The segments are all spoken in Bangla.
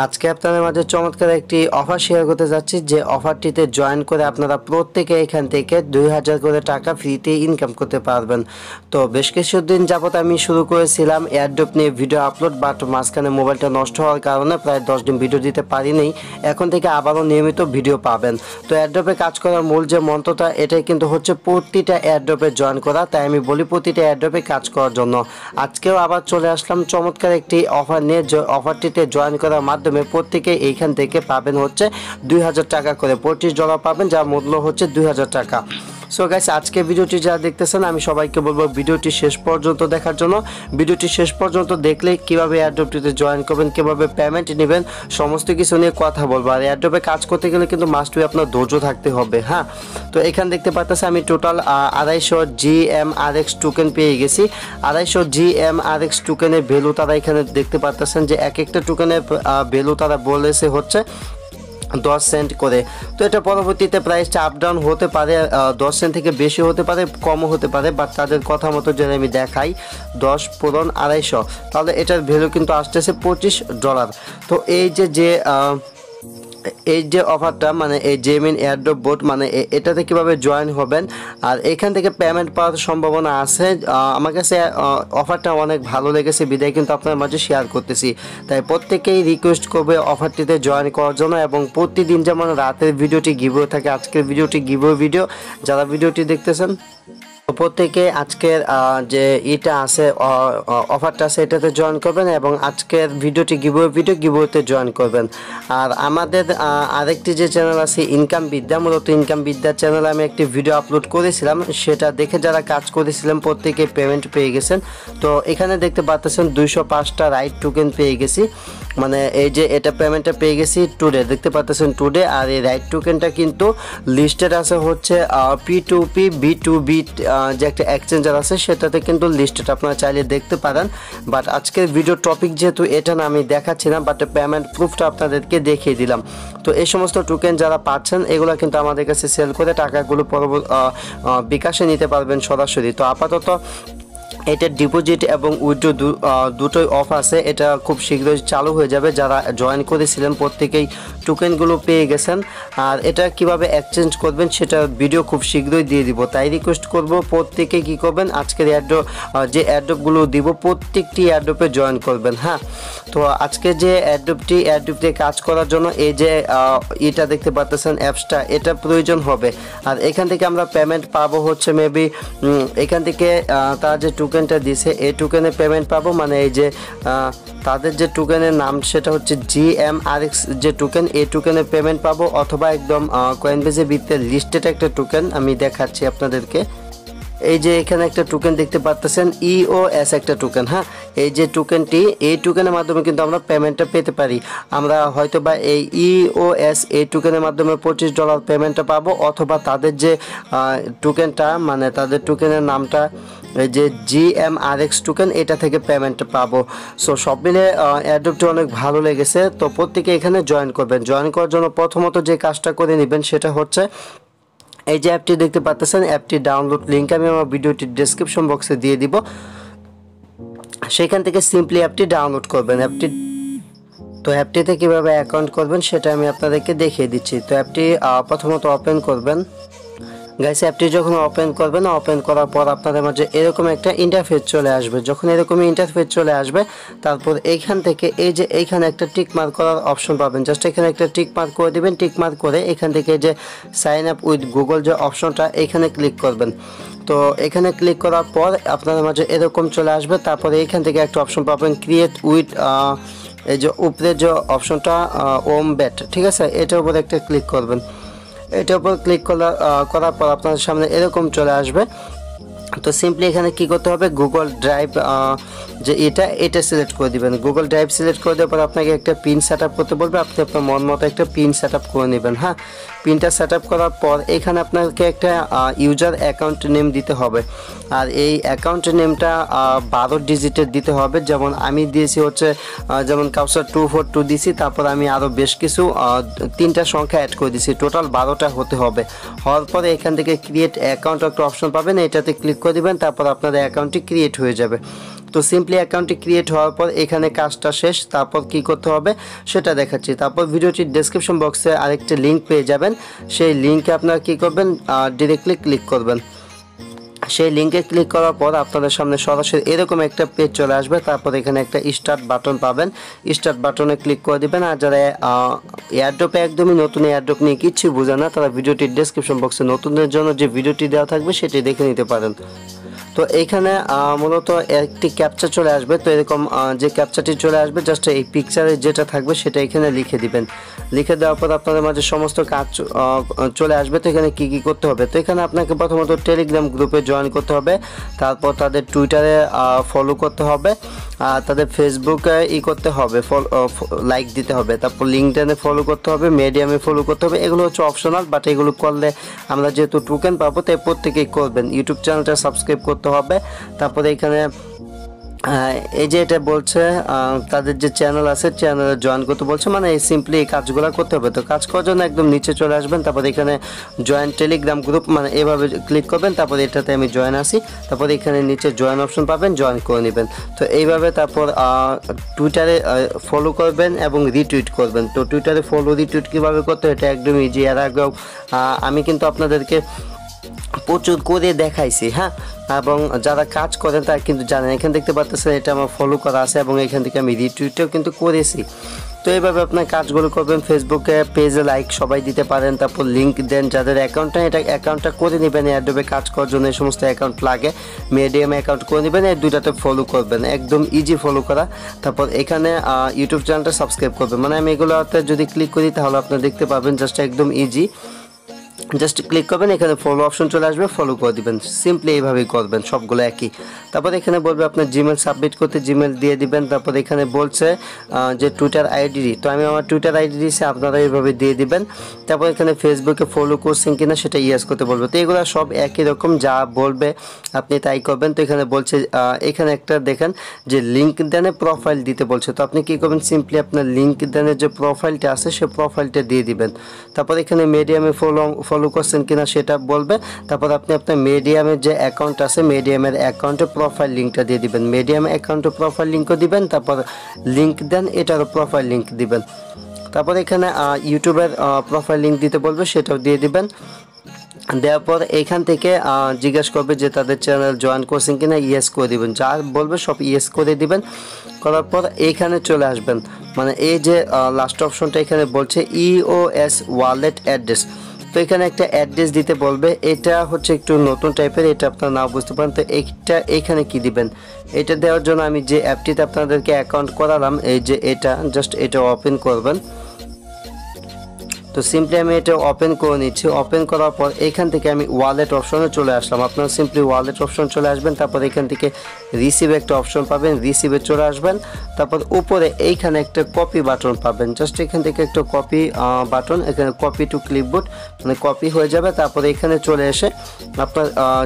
আজকে আপনাদের মাঝে চমৎকার একটি অফার শেয়ার করতে যাচ্ছি, যে অফারটিতে জয়েন করে আপনারা প্রত্যেকে এখান থেকে 2000 করে টাকা ফ্রিতে ইনকাম করতে পারবেন। তো বেশ কিছুদিন যাবত আমি শুরু করেছিলাম এয়ারড্রপ নিয়ে ভিডিও আপলোড, বাট মাঝখানে মোবাইলটা নষ্ট হওয়ার কারণে প্রায় 10 দিন ভিডিও দিতে পারিনি। এখন থেকে আবারও নিয়মিত ভিডিও পাবেন। তো এয়ারড্রপে কাজ করার মূল যে মন্ত্রটা, এটাই কিন্তু হচ্ছে প্রতিটা এয়ারড্রপে জয়েন করা। তাই আমি বলি প্রতিটা এয়ারড্রপে কাজ করার জন্য। আজকেও আবার চলে আসলাম চমৎকার একটি অফার নিয়ে। অফারটিতে জয়েন করার মাধ্যমে প্রত্যেকে এইখান থেকে পাবেন হচ্ছে 2000 টাকা করে, $25 পাবেন, যার মূল্য হচ্ছে 2000 টাকা। সো গাইস, আজকে ভিডিওটি যারা দেখতেছেন আমি সবাইকে বলবো ভিডিওটি শেষ পর্যন্ত দেখার জন্য। ভিডিওটি শেষ পর্যন্ত দেখলে কিভাবে এয়ারড্রপটিতে জয়েন করবেন, কিভাবে পেমেন্ট নেবেন, সমস্ত কিছু নিয়ে কথা বলবো। আর এয়ারড্রপে কাজ করতে গেলে কিন্তু মাস্ট বি আপনার ধৈর্য থাকতে হবে। হ্যাঁ, তো এখানে দেখতে পাচ্ছেন আমি টোটাল 250 GMRX টোকেন পেয়ে গেছি। 250 GMRX টোকেনের ভ্যালু তারা এখানে দেখতে পাচ্ছেন যে এক একটা টোকেনের ভ্যালু তারা বলেছে হচ্ছে 10 সেন্ট করে। তো এটা পরবর্তীতে প্রাইসটা আপ ডাউন হতে পারে, 10 সেন্ট থেকে বেশি হতে পারে, কমও হতে পারে। বাট তাদের কথা মতো যদি আমি দেখাই 10 পূরণ 250, তাহলে এটার ভ্যালু কিন্তু আসতেছে $25। তো এই যে অফারটা, মানে এই জেমিন এয়ারড্রপ বোট, মানে এটাতে কিভাবে জয়েন হবেন আর এখান থেকে পেমেন্ট পাওয়ার সম্ভাবনা আছে। আমার কাছে অফারটা অনেক ভালো লেগেছে, বিদায় কিন্তু আপনার মাঝে শেয়ার করতেছি। তাই প্রত্যেকেই রিকোয়েস্ট করবে অফারটিতে জয়েন করার জন্য। এবং প্রতিদিন যেমন রাতের ভিডিওটি গিভওয়ে থাকে, আজকের ভিডিওটি গিভওয়ে ভিডিও। যারা ভিডিওটি দেখতেছেন প্রত্যেকে আজকের যে এটা আছে অফারটা আছে এটাতে জয়েন করবেন, এবং আজকের ভিডিওটি গিভওয়েতে জয়েন করবেন। আর আমাদের আরেকটি যে চ্যানেল আছে ইনকাম বিদ্যা, মূলত ইনকাম বিদ্যা চ্যানেলে আমি একটি ভিডিও আপলোড করেছিলাম, সেটা দেখে যারা কাজ করেছিলেন প্রত্যেকে পেমেন্ট পেয়ে গেছেন। তো এখানে দেখতে পাচ্ছেন 205টা রাইট টোকেন পেয়ে গেছি, মানে এই যে এটা পেমেন্টটা পেয়ে গেছি টুডে, দেখতে পাচ্ছেন টুডে। আর এই রাইট টোকেনটা কিন্তু লিস্টেড আছে হচ্ছে P2P B2B যে একটা এক্সচেঞ্জার আছে সেটাতে কিন্তু লিস্টেড, আপনারা চাইলে দেখতে পারেন। বাট আজকের ভিডিও টপিক যেহেতু এটা না, আমি দেখাচ্ছি না, বাট পেমেন্ট প্রুফটা আপনাদেরকে দেখিয়ে দিলাম। তো এই সমস্ত টোকেন যারা পাচ্ছেন এগুলো কিন্তু আমাদের কাছে সেল করে টাকাগুলো বিকাশে নিতে পারবেন সরাসরি। তো আপাতত এটা ডিপোজিট এবং উইথড্র দুটোই অফ আছে, এটা খুব শীঘ্রই চালু হয়ে যাবে। যারা জয়েন করেছিলেন প্রত্যেকেই টোকেনগুলো পেয়ে গেছেন। আর এটা কিভাবে এক্সচেঞ্জ করবেন সেটা ভিডিও খুব শীঘ্রই দিয়ে দিব। তাই রিকোয়েস্ট করব প্রত্যেকে কি করবেন, আজকের যে এয়ারড্রপগুলো দিব প্রত্যেকটি এয়ারড্রপে জয়েন করবেন। হ্যাঁ, তো আজকে যে এয়ারড্রপটি কাজ করার জন্য এই যে এটা দেখতে পাচ্ছেন অ্যাপসটা, এটা প্রয়োজন হবে। আর এখান থেকে আমরা পেমেন্ট পাবো হচ্ছে মেবি এখান থেকে তার যে টোকেনটা দিছে এই টোকেনে পেমেন্ট পাবো, মানে এই যে তাদের যে টোকেনের নাম সেটা হচ্ছে GMRX যে টোকেন, এই টোকেনে পেমেন্ট পাবো, অথবা একদম কয়েনবেজে ভিত্তিতে লিস্টেড একটা টোকেন আমি দেখাচ্ছি আপনাদেরকে। এই যে এখানে একটা টোকেন দেখতে পাচ্ছেন EOS একটা টোকেন। হ্যাঁ, এই যে টোকেনটি, এই টোকেনের মাধ্যমে কিন্তু আমরা পেমেন্টটা পেতে পারি। আমরা হয়তো বা এই EOS এই টোকেনের মাধ্যমে $25 পেমেন্টটা পাবো, অথবা তাদের যে টোকেনটা, মানে তাদের টোকেনের নামটা এই যে GMRX টোকেন, এটা থেকে পেমেন্টটা পাবো। সো সব মিলে এয়ারড্রপটি অনেক ভালো লেগেছে। তো প্রত্যেকে এখানে জয়েন করবেন। জয়েন করার জন্য প্রথমত যে কাজটা করে নেবেন সেটা হচ্ছে এই যে অ্যাপটি দেখতে পাচ্ছেন, অ্যাপটি ডাউনলোড লিঙ্ক আমি আমার ভিডিওটির ডেসক্রিপশন বক্সে দিয়ে দিব। সেখান থেকে সিম্পলি অ্যাপটি ডাউনলোড করবেন। তো অ্যাপটিতে কীভাবে অ্যাকাউন্ট করবেন সেটা আমি আপনাদেরকে দেখিয়ে দিচ্ছি। তো অ্যাপটি প্রথমত ওপেন করবেন। গাইস, অ্যাপটি যখন ওপেন করবেন, ওপেন করার পর আপনাদের মাঝে এরকম একটা ইন্টারফেস চলে আসবে। যখন এরকম ইন্টারফেস চলে আসবে, তারপর এইখান থেকে এই যে এইখানে একটা টিক মার্ক করার অপশন পাবেন। জাস্ট এখানে একটা টিক মার্ক করে দিবেন। টিক মার্ক করে এখান থেকে যে সাইন আপ উইথ গুগল যে অপশনটা, এখানে ক্লিক করবেন। তো এখানে ক্লিক করার পর আপনাদের মাঝে এরকম চলে আসবে। তারপরে এখান থেকে একটা অপশন পাবেন ক্রিয়েট উইথ, এই যে উপরে যে অপশনটা ওমবেট, ঠিক আছে, এটার উপর একটা ক্লিক করবেন। এটার উপর ক্লিক করার পর আপনাদের সামনে এরকম চলে আসবে। তো সিম্পলি এখানে কি করতে হবে, গুগল ড্রাইভ যে এটা সিলেক্ট করে দিবেন। গুগল ড্রাইভ সিলেক্ট করে দেওয়ার পর আপনাকে একটা পিন সেট আপ করতে বলবে, আপনি আপনার মন মতো একটা পিন সেট আপ করে নেবেন। হ্যাঁ, পিনটা সেট আপ করার পর এখানে আপনাকে একটা ইউজার অ্যাকাউন্ট নেম দিতে হবে। আর এই অ্যাকাউন্ট নেমটা 12 ডিজিটের দিতে হবে। যেমন আমি দিয়েছি হচ্ছে যেমন কাউসার 242 দিয়েছি, তারপর আমি আরও বেশ কিছু 3টা সংখ্যা অ্যাড করে দিয়েছি, টোটাল 12টা হতে হবে। হওয়ার পরে এখান থেকে ক্রিয়েট অ্যাকাউন্ট একটা অপশন পাবেন, এটাতে ক্লিক করে দিবেন, তারপর আপনাদের অ্যাকাউন্টটি ক্রিয়েট হয়ে যাবে। তো সিম্পলি অ্যাকাউন্টটি ক্রিয়েট হওয়ার পর এখানে কাজটা শেষ। তারপর কি করতে হবে সেটা দেখাচ্ছি। তারপর ভিডিওটির ডেসক্রিপশন বক্সে আরেকটি লিঙ্ক পেয়ে যাবেন, সেই লিঙ্কে আপনারা কী করবেন, ডিরেক্টলি ক্লিক করবেন। সেই লিঙ্কে ক্লিক করার পর আপনাদের সামনে সরাসরি এরকম একটা পেজ চলে আসবে। তারপর এখানে একটা স্টার্ট বাটন পাবেন, স্টার্ট বাটনে ক্লিক করে দিবেন। আর যারা এয়ারড্রপে একদমই নতুন, এয়ারড্রপ নিয়ে কিচ্ছু বোঝে না, তারা ভিডিওটির ডেসক্রিপশন বক্সে নতুনদের জন্য যে ভিডিওটি দেওয়া থাকবে সেটি দেখে নিতে পারেন। তো এইখানে মূলত একটি ক্যাপচা চলে আসবে। তো এরকম যে ক্যাপচাটি চলে আসবে, জাস্ট এই পিকচারে যেটা থাকবে সেটা এখানে লিখে দিবেন। লিখে দেওয়ার পর আপনাদের মাঝে সমস্ত কাজ চলে আসবে। তো এখানে কী কী করতে হবে, তো এখানে আপনাকে প্রথমত টেলিগ্রাম গ্রুপে জয়েন করতে হবে, তারপর তাদের টুইটারে ফলো করতে হবে, আর তাদের ফেসবুকে করতে হবে, লাইক দিতে হবে, তারপর লিঙ্কডইনে ফলো করতে হবে, মিডিয়ামে ফলো করতে হবে। এগুলো হচ্ছে অপশনাল, বাট এগুলো করলে আমরা যেহেতু টোকেন পাবো তাই প্রত্যেকেই করবেন। ইউটিউব চ্যানেলটা সাবস্ক্রাইব করতে হবে। তারপরে এখানে এই যে এটা বলছে তাদের যে চ্যানেল আছে চ্যানেলে জয়েন করতে বলছে, মানে এই সিম্পলি এই কাজগুলো করতে হবে। তো কাজ করার জন্য একদম নিচে চলে আসবেন, তারপর এখানে জয়েন টেলিগ্রাম গ্রুপ, মানে এভাবে ক্লিক করবেন। তারপর এটাতে আমি জয়েন আসি, তারপর এখানে নিচে জয়েন অপশন পাবেন, জয়েন করে নেবেন। তো এইভাবে তারপর টুইটারে ফলো করবেন এবং রিটুইট করবেন। তো টুইটারে ফলো রিটুইট কীভাবে করতে হয় এটা একদম ইজি। এর আগেও আমি কিন্তু আপনাদেরকে প্রচুর করে দেখাইছি, হ্যাঁ, এবং যারা কাজ করেন তারা কিন্তু জানেন। এখানে দেখতে পাচ্ছেন এটা আমার ফলো করা আছে এবং এখান থেকে আমি রিটুইটও কিন্তু করেছি। তো এইভাবে আপনার কাজগুলো করবেন। ফেসবুকে পেজে লাইক সবাই দিতে পারেন, তারপর লিঙ্ক দেন। যাদের অ্যাকাউন্টটা এটা অ্যাকাউন্টটা করে নেবেন, এয়ারড্রপে কাজ করার জন্য এই সমস্ত অ্যাকাউন্ট লাগে, মিডিয়ামে অ্যাকাউন্ট করে নেবেন, এই দুইটাতে ফলো করবেন, একদম ইজি ফলো করা। তারপর এখানে ইউটিউব চ্যানেলটা সাবস্ক্রাইব করবেন, মানে আমি এগুলোতে যদি ক্লিক করি তাহলে আপনারা দেখতে পাবেন, জাস্ট একদম ইজি। জাস্ট ক্লিক করবেন, এখানে ফলো অপশন চলে আসবে, ফলো করে দিবেন। সিম্পলি এইভাবেই করবেন, সবগুলো একই। তারপর এখানে বলবে আপনার জিমেল সাবমিট করতে, জিমেল দিয়ে দিবেন। তারপর এখানে বলছে যে টুইটার আইডি, তো আমি আমার টুইটার আইডি দিয়েছি, আপনারা এইভাবে দিয়ে দিবেন। তারপর এখানে ফেসবুকে ফলো করছেন কিনা সেটা ইয়েস করতে বলবে। তো এগুলো সব একই রকম, যা বলবে আপনি তাই করবেন। তো এখানে বলছে এখানে একটা দেখেন যে লিঙ্কডইনে প্রোফাইল দিতে বলছে। তো আপনি কী করবেন, সিম্পলি আপনার লিঙ্কডইনের যে প্রোফাইলটা আছে সে প্রোফাইলটা দিয়ে দিবেন। তারপর এখানে মিডিয়ামে ফলো করছেন কিনা সেটা বলবে। তারপর আপনি আপনার মিডিয়ামের যে অ্যাকাউন্ট আছে মিডিয়ামের অ্যাকাউন্টে প্রোফাইল লিঙ্কটা দিয়ে দিবেন, মিডিয়াম অ্যাকাউন্টে প্রোফাইল লিঙ্কও দিবেন। তারপর লিঙ্কডইন এটারও প্রোফাইল লিঙ্ক দিবেন। তারপর এখানে ইউটিউবের প্রোফাইল লিঙ্ক দিতে বলবে, সেটাও দিয়ে দিবেন। দেওয়ার পর এখান থেকে জিজ্ঞেস করবে যে তাদের চ্যানেল জয়েন করছেন কিনা, ইয়েস করে দিবেন। যা বলবে সব ইয়েস করে দিবেন। করার পর এইখানে চলে আসবেন, মানে এই যে লাস্ট অপশনটা এখানে বলছে EOS ওয়ালেট অ্যাড্রেস। তো এখানে একটা অ্যাড্রেস দিতে বলবে, এটা হচ্ছে একটু নতুন টাইপের, এটা আপনারা নাও বুঝতে পারেন। তো এইটা এইখানে কি দিবেন, এটা দেওয়ার জন্য আমি যে অ্যাপটিতে আপনাদেরকে অ্যাকাউন্ট করালাম, এই যে এটা জাস্ট এটা ওপেন করবেন। তো সিম্পলি আমি এটা ওপেন করে নিচ্ছি। ওপেন করার পর এখান থেকে আমি ওয়ালেট অপশনে চলে আসলাম। আপনারা সিম্পলি ওয়ালেট অপশন চলে আসবেন। তারপর এখান থেকে রিসিভ একটা অপশন পাবেন, রিসিভে চলে আসবেন। তারপর উপরে এইখানে একটা কপি বাটন পাবেন, জাস্ট এখান থেকে একটা কপি বাটন, এখানে কপি টু ক্লিপবোর্ড, মানে কপি হয়ে যাবে। তারপরে এখানে চলে এসে আপনার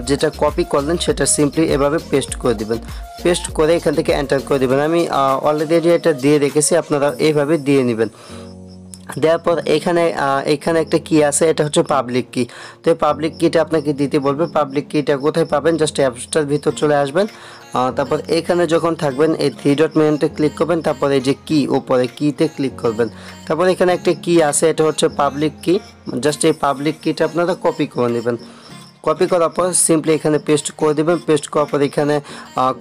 যেটা কপি করলেন সেটা সিম্পলি এভাবে পেস্ট করে দিবেন। পেস্ট করে এখান থেকে এন্টার করে দিবেন। আমি অলরেডি এটা দিয়ে রেখেছি, আপনারা এইভাবে দিয়ে নেবেন। দেওয়ার পর এখানে একটা কি আছে, এটা হচ্ছে পাবলিক কি। তো এই পাবলিক কিটা আপনাকে দিতে বলবে। পাবলিক কিটা কোথায় পাবেন, জাস্ট অ্যাপসটার ভিতর চলে আসবেন। তারপর এখানে যখন থাকবেন এই 3 ডট মেনুতে ক্লিক করবেন। তারপর এই যে কি উপরে কিতে ক্লিক করবেন। তারপর এখানে একটা কি আছে, এটা হচ্ছে পাবলিক কি। জাস্ট এই পাবলিক কিটা আপনারা কপি করে নেবেন। কপি করার পর সিম্পলি এখানে পেস্ট করে দেবেন। পেস্ট করার পর এখানে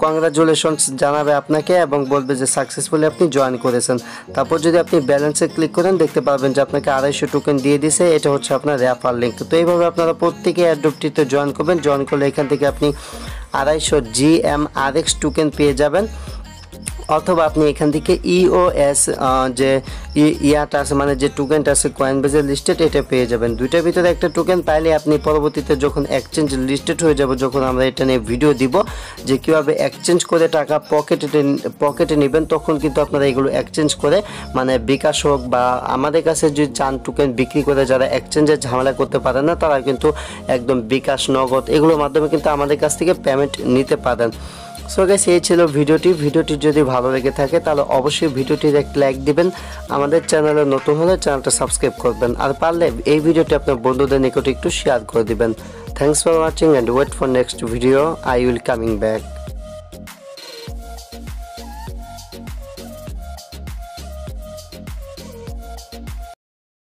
কংগ্রাচুলেশনস জানাবে আপনাকে এবং বলবে যে সাকসেসফুলি আপনি জয়েন করেছেন। তারপর যদি আপনি ব্যালেন্সে ক্লিক করেন দেখতে পারবেন যে আপনাকে 250 টোকেন দিয়ে দিছে। এটা হচ্ছে আপনার রেফার লিঙ্ক। তো এইভাবে আপনারা প্রত্যেকে অ্যাড্রপটিতে জয়েন করবেন। জয়েন করলে এখান থেকে আপনি 250 GMRX টোকেন পেয়ে যাবেন। অথবা আপনি এখান থেকে EOS যে ইয়াটা আছে, মানে যে টোকেনটা আছে কয়েনবেজের লিস্টেড, এটা পেয়ে যাবেন। দুইটার ভিতরে একটা টোকেন পাইলে আপনি পরবর্তীতে যখন এক্সচেঞ্জ লিস্টেড হয়ে যাব, যখন আমরা এটা নিয়ে ভিডিও দিব যে কীভাবে এক্সচেঞ্জ করে টাকা পকেটে নেবেন, তখন কিন্তু আপনারা এগুলো এক্সচেঞ্জ করে, মানে বিকাশ হোক বা আমাদের কাছে যদি চান টোকেন বিক্রি করে, যারা এক্সচেঞ্জের ঝামেলা করতে পারেন না তারা কিন্তু একদম বিকাশ, নগদ এগুলোর মাধ্যমে কিন্তু আমাদের কাছ থেকে পেমেন্ট নিতে পারেন। সো গাইস, এই ছিল ভিডিওটি যদি ভালো লেগে থাকে তাহলে অবশ্যই ভিডিওটির একটা লাইক দিবেন। আমাদের চ্যানেলে নতুন হলে চ্যানেলটা সাবস্ক্রাইব করবেন, আর পারলে এই ভিডিওটি আপনার বন্ধুদের নিকটে একটু শেয়ার করে দিবেন। Thanks for watching and wait for next video. I will coming back.